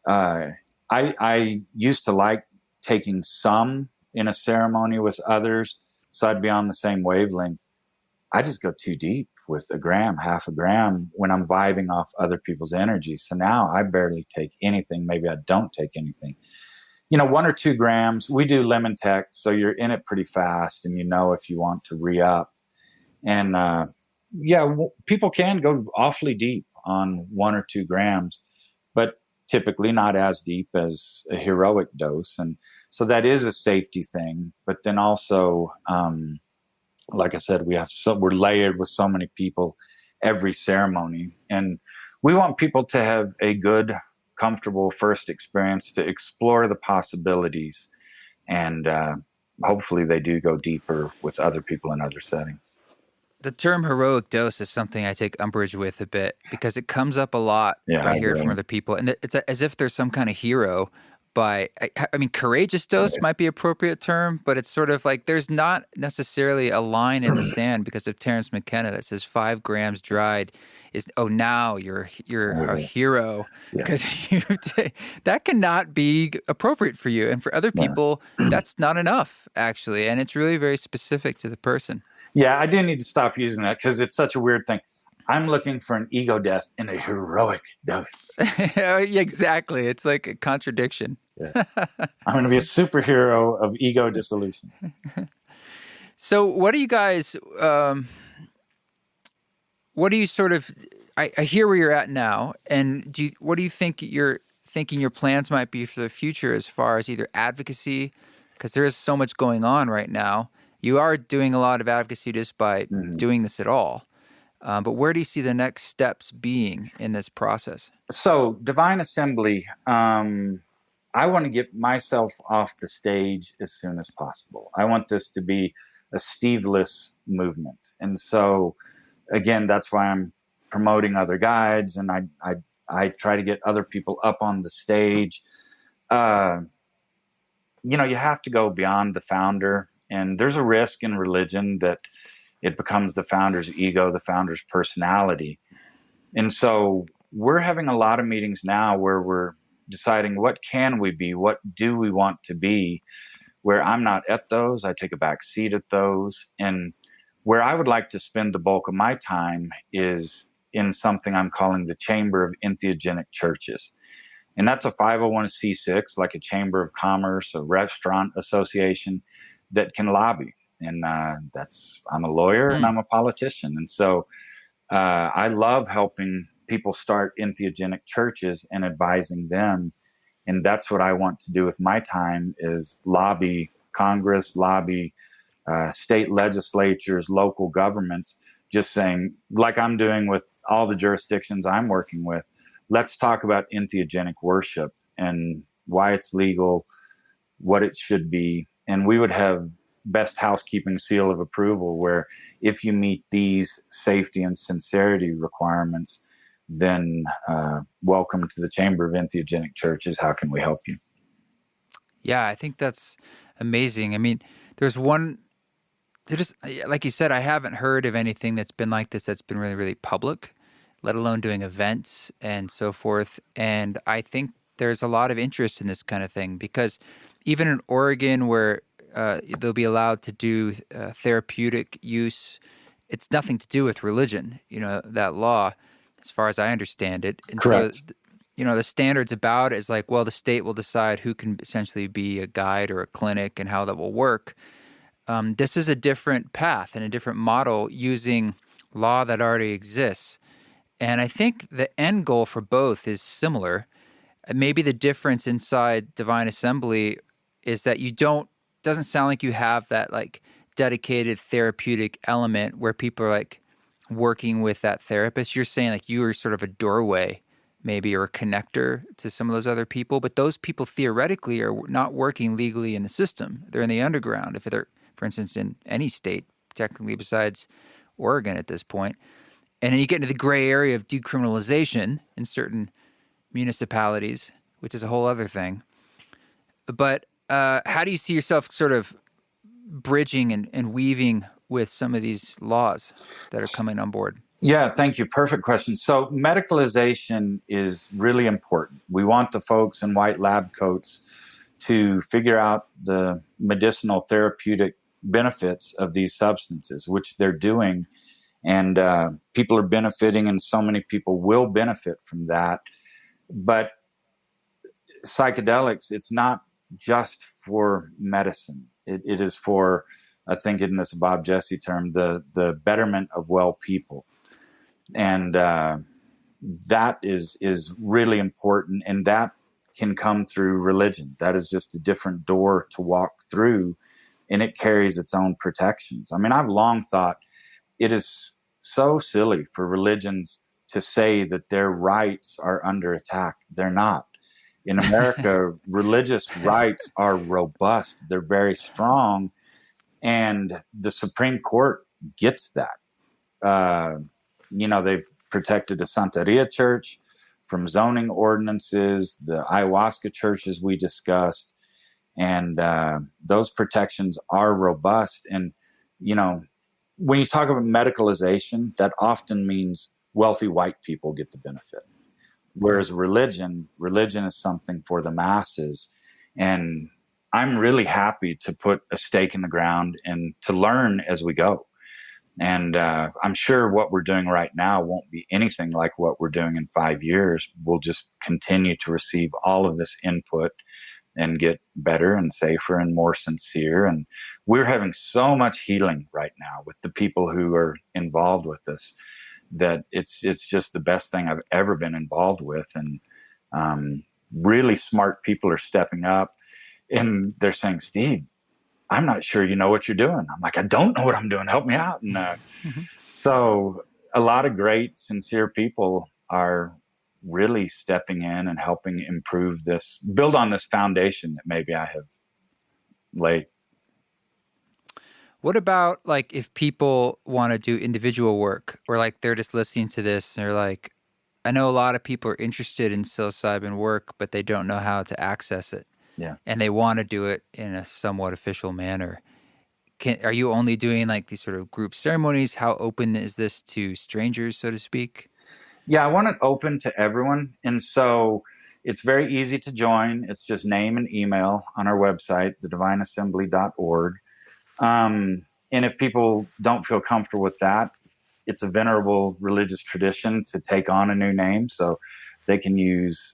I used to like taking some in a ceremony with others, so I'd be on the same wavelength. I just go too deep with a gram, half a gram when I'm vibing off other people's energy. So now I barely take anything. Maybe I don't take anything. 1 or 2 grams. We do lemon tech, so you're in it pretty fast, and if you want to re-up. And people can go awfully deep on 1 or 2 grams, but typically not as deep as a heroic dose. And so that is a safety thing. But then also, like I said, we're layered with so many people every ceremony. And we want people to have a good, comfortable first experience, to explore the possibilities. And hopefully they do go deeper with other people in other settings. The term heroic dose is something I take umbrage with a bit because it comes up a lot if I hear it from other people. And it's as if there's some kind of hero. I mean, courageous dose might be an appropriate term, but it's sort of like there's not necessarily a line in the sand because of Terence McKenna that says 5 grams dried is, now you're a hero because that cannot be appropriate for you. And for other people, that's not enough, actually. And it's really very specific to the person. Yeah, I do need to stop using that because it's such a weird thing. I'm looking for an ego death in a heroic dose. Yeah, exactly. It's like a contradiction. Yeah. I'm going to be a superhero of ego dissolution. So what do you guys, what do you sort of, I hear where you're at now, and what do you think you're thinking your plans might be for the future as far as either advocacy, because there is so much going on right now. You are doing a lot of advocacy just by doing this at all. But where do you see the next steps being in this process? So Divine Assembly, I want to get myself off the stage as soon as possible. I want this to be a Steve-less movement. And so, again, that's why I'm promoting other guides, and I try to get other people up on the stage. You have to go beyond the founder, and there's a risk in religion that it becomes the founder's ego, the founder's personality. And so we're having a lot of meetings now where we're deciding what can we be, what do we want to be, where I'm not at those, I take a back seat at those. And where I would like to spend the bulk of my time is in something I'm calling the Chamber of Entheogenic Churches. And that's a 501c6, like a chamber of commerce, a restaurant association that can lobby. And I'm a lawyer and I'm a politician. And so I love helping people start entheogenic churches and advising them. And that's what I want to do with my time, is lobby Congress, lobby state legislatures, local governments, just saying, like I'm doing with all the jurisdictions I'm working with, let's talk about entheogenic worship and why it's legal, what it should be. And we would have best housekeeping seal of approval, where if you meet these safety and sincerity requirements, then welcome to the Chamber of Entheogenic Churches. How can we help you? Yeah, I think that's amazing. I mean, like you said, I haven't heard of anything that's been like this that's been really, really public, let alone doing events and so forth. And I think there's a lot of interest in this kind of thing, because even in Oregon, where they'll be allowed to do therapeutic use, it's nothing to do with religion, that law, as far as I understand it. And correct. So the standards about it is like, well, the state will decide who can essentially be a guide or a clinic and how that will work. This is a different path and a different model using law that already exists. And I think the end goal for both is similar. Maybe the difference inside Divine Assembly is that doesn't sound like you have that like dedicated therapeutic element where people are like working with that therapist. You're saying like you are sort of a doorway maybe or a connector to some of those other people, but those people theoretically are not working legally in the system. They're in the underground. If they're, for instance, in any state, technically besides Oregon at this point. And then you get into the gray area of decriminalization in certain municipalities, which is a whole other thing. But how do you see yourself sort of bridging and weaving with some of these laws that are coming on board? Yeah, thank you. Perfect question. So medicalization is really important. We want the folks in white lab coats to figure out the medicinal therapeutic benefits of these substances, which they're doing. And people are benefiting, and so many people will benefit from that. But psychedelics, it's not just for medicine. It is for, I think in this Bob Jesse term, the betterment of well people. And that is really important. And that can come through religion. That is just a different door to walk through, and it carries its own protections. I mean, I've long thought it is so silly for religions to say that their rights are under attack. They're not. In America, religious rights are robust. They're very strong. And the Supreme Court gets that. They've protected the Santeria Church from zoning ordinances, the ayahuasca churches we discussed. And those protections are robust. And, when you talk about medicalization, that often means wealthy white people get the benefit. Whereas religion is something for the masses. And I'm really happy to put a stake in the ground and to learn as we go. And I'm sure what we're doing right now won't be anything like what we're doing in 5 years. We'll just continue to receive all of this input and get better and safer and more sincere. And we're having so much healing right now with the people who are involved with this, that it's just the best thing I've ever been involved with. And really smart people are stepping up, and they're saying, Steve, I'm not sure you know what you're doing. I'm like, I don't know what I'm doing. Help me out. And so a lot of great, sincere people are really stepping in and helping improve this, build on this foundation that maybe I have laid. What about like if people want to do individual work, or like they're just listening to this and they're like, I know a lot of people are interested in psilocybin work, but they don't know how to access it. Yeah. And they want to do it in a somewhat official manner. Are you only doing like these sort of group ceremonies? How open is this to strangers, so to speak? Yeah, I want it open to everyone. And so it's very easy to join. It's just name and email on our website, thedivineassembly.org. And if people don't feel comfortable with that, it's a venerable religious tradition to take on a new name. So they can use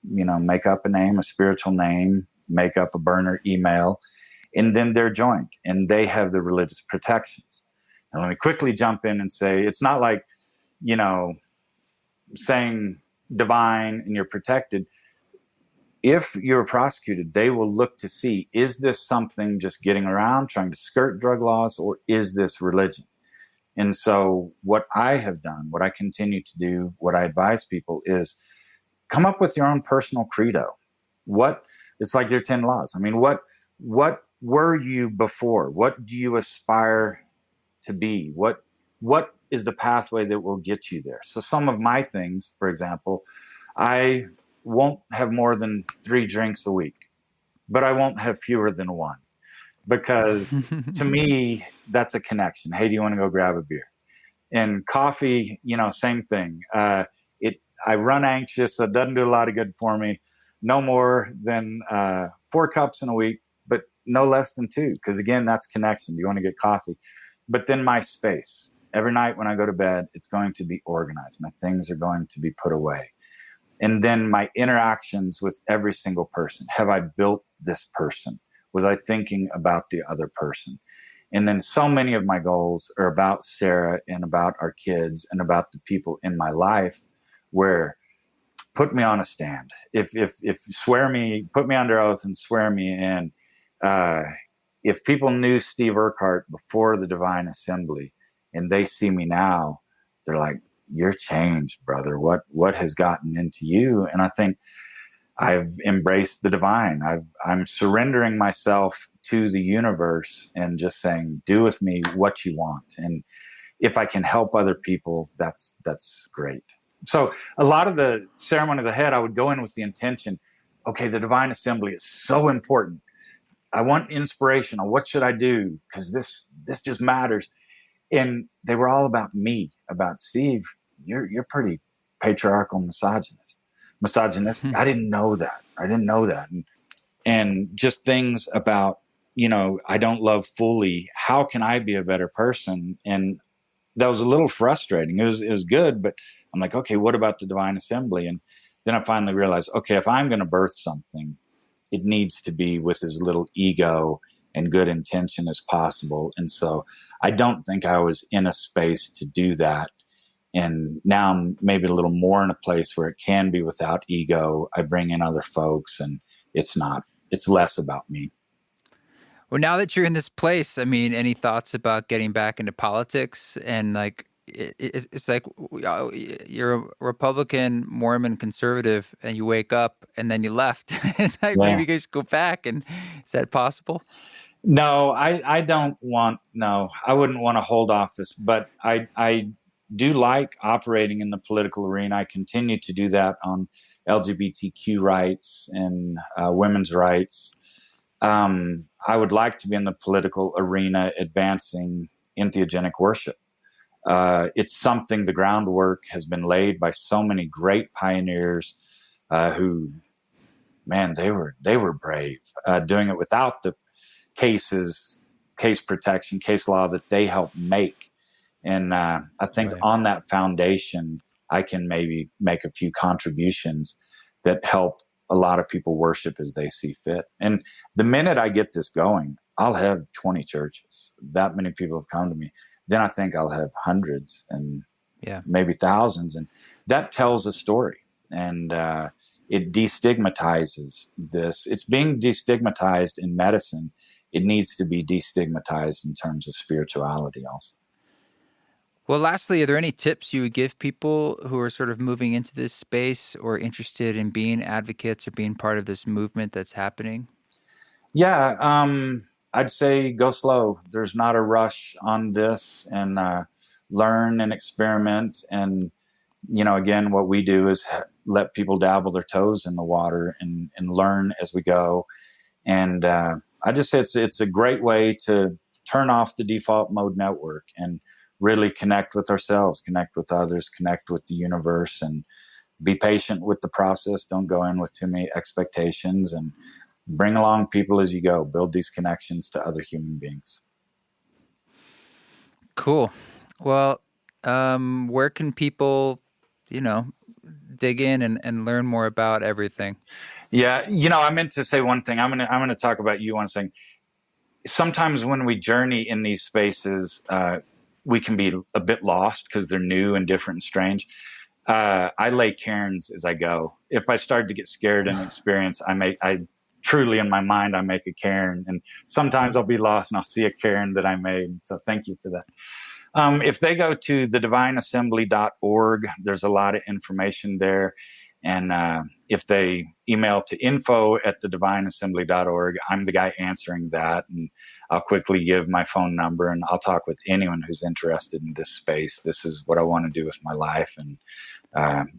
make up a name, a spiritual name, make up a burner email, and then they're joined and they have the religious protections. And let me quickly jump in and say, it's not like, saying divine and you're protected. If you're prosecuted, they will look to see, is this something just getting around, trying to skirt drug laws, or is this religion? And so what I have done, what I continue to do, what I advise people is come up with your own personal credo. It's like your 10 laws. I mean, what were you before? What do you aspire to be? What is the pathway that will get you there? So some of my things, for example, I won't have more than 3 drinks a week, but I won't have fewer than 1, because to me, that's a connection. Hey, do you want to go grab a beer? And coffee, same thing. I run anxious, so it doesn't do a lot of good for me. No more than 4 cups in a week, but no less than 2, because again, that's connection. Do you want to get coffee? But then my space. Every night when I go to bed, it's going to be organized. My things are going to be put away. And then my interactions with every single person. Have I built this person? Was I thinking about the other person? And then so many of my goals are about Sarah and about our kids and about the people in my life, where put me on a stand. If swear me, put me under oath and swear me in. If people knew Steve Urquhart before the Divine Assembly and they see me now, they're like, you're changed, brother. What has gotten into you? And I think I've embraced the divine. I'm surrendering myself to the universe and just saying, do with me what you want. And if I can help other people, that's great. So a lot of the ceremonies ahead, I would go in with the intention, okay, the Divine Assembly is so important. I want inspiration on what should I do, because this just matters. And they were all about me, about Steve. You're pretty patriarchal misogynist. I didn't know that. And just things about, I don't love fully. How can I be a better person? And that was a little frustrating. It was good, but I'm like, okay, what about the Divine Assembly? And then I finally realized, okay, if I'm going to birth something, it needs to be with as little ego and good intention as possible. And so I don't think I was in a space to do that. And now I'm maybe a little more in a place where it can be without ego. I bring in other folks, and it's less about me. Well, now that you're in this place, I mean, any thoughts about getting back into politics? And like, it's like you're a Republican, Mormon, conservative, and you wake up and then you left. It's like, maybe you guys go back. And is that possible? No, I don't want, I wouldn't want to hold office, but I do like operating in the political arena. I continue to do that on LGBTQ rights and women's rights. I would like to be in the political arena advancing entheogenic worship. It's something, the groundwork has been laid by so many great pioneers who, man, they were brave, doing it without the case protection, case law that they helped make. And I think on that foundation, I can maybe make a few contributions that help a lot of people worship as they see fit. And the minute I get this going, I'll have 20 churches. That many people have come to me. Then I think I'll have hundreds and maybe thousands. And that tells a story. And it destigmatizes this. It's being destigmatized in medicine. It needs to be destigmatized in terms of spirituality also. Well, lastly, are there any tips you would give people who are sort of moving into this space or interested in being advocates or being part of this movement that's happening? Yeah, I'd say go slow. There's not a rush on this, and learn and experiment. And, again, what we do is let people dabble their toes in the water and learn as we go. And I just say it's a great way to turn off the default mode network and really connect with ourselves, connect with others, connect with the universe, and be patient with the process. Don't go in with too many expectations, and bring along people as you go. Build these connections to other human beings. Cool. Well, where can people, dig in and learn more about everything? Yeah, I meant to say one thing. I'm gonna talk about you one second. Sometimes when we journey in these spaces, we can be a bit lost because they're new and different and strange. I lay cairns as I go. If I start to get scared in experience, I truly in my mind, I make a cairn. And sometimes I'll be lost and I'll see a cairn that I made. So thank you for that. If they go to thedivineassembly.org, there's a lot of information there. And if they email to info@thedivineassembly.org, I'm the guy answering that. And I'll quickly give my phone number, and I'll talk with anyone who's interested in this space. This is what I want to do with my life, and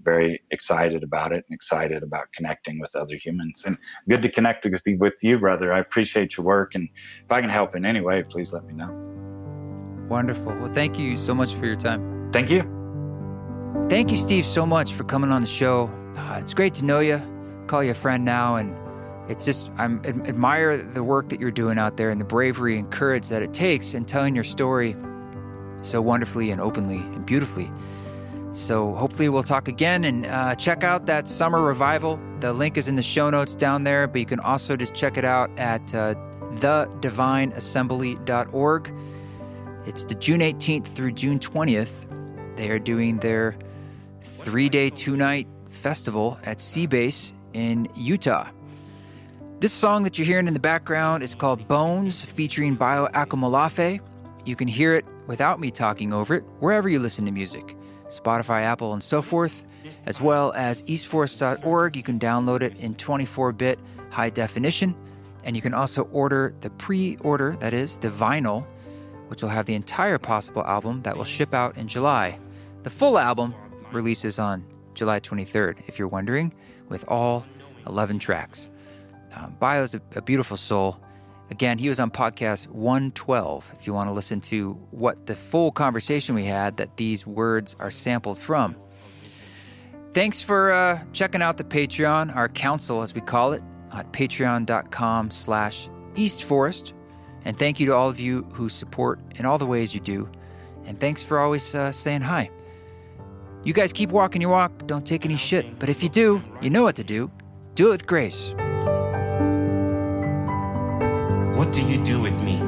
very excited about it and excited about connecting with other humans. And good to connect with you, brother. I appreciate your work. And if I can help in any way, please let me know. Wonderful. Well, thank you so much for your time. Thank you. Thank you, Steve, so much for coming on the show. It's great to know you, call you a friend now, and it's just, I admire the work that you're doing out there and the bravery and courage that it takes in telling your story so wonderfully and openly and beautifully. So hopefully we'll talk again, and check out that summer revival. The link is in the show notes down there, but you can also just check it out at thedivineassembly.org. It's the June 18th through June 20th. They are doing their 3-day, 2-night festival at Seabase in Utah. This song that you're hearing in the background is called Bones, featuring Bio Akomolafe. You can hear it without me talking over it wherever you listen to music, Spotify, Apple, and so forth, as well as eastforest.org. You can download it in 24-bit high definition, and you can also order the pre-order, that is, the vinyl, which will have the entire possible album that will ship out in July. The full album releases on July 23rd, if you're wondering, with all 11 tracks. Bio is a beautiful soul. Again, he was on podcast 112, if you want to listen to what the full conversation we had that these words are sampled from. Thanks for checking out the Patreon, our council, as we call it, at patreon.com/eastforest. And thank you to all of you who support in all the ways you do. And thanks for always saying hi. You guys keep walking your walk. Don't take any shit. But if you do, you know what to do. Do it with grace. What do you do with me?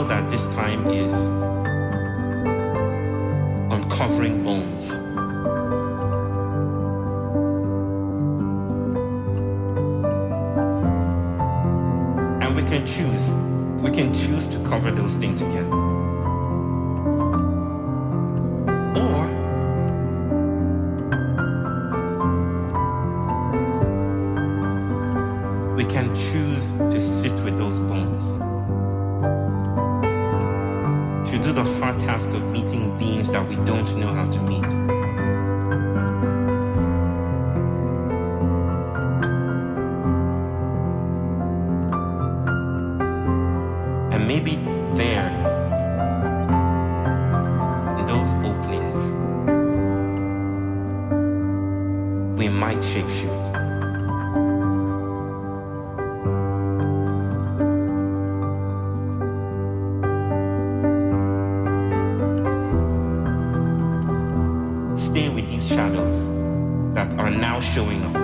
That this time is uncovering bones. And we can choose to cover those things again. Or we can choose to sit with those bones. To do the hard task of meeting beings that we don't know how to meet. And maybe there, in those openings, we might shapeshift. Stay with these shadows that are now showing up.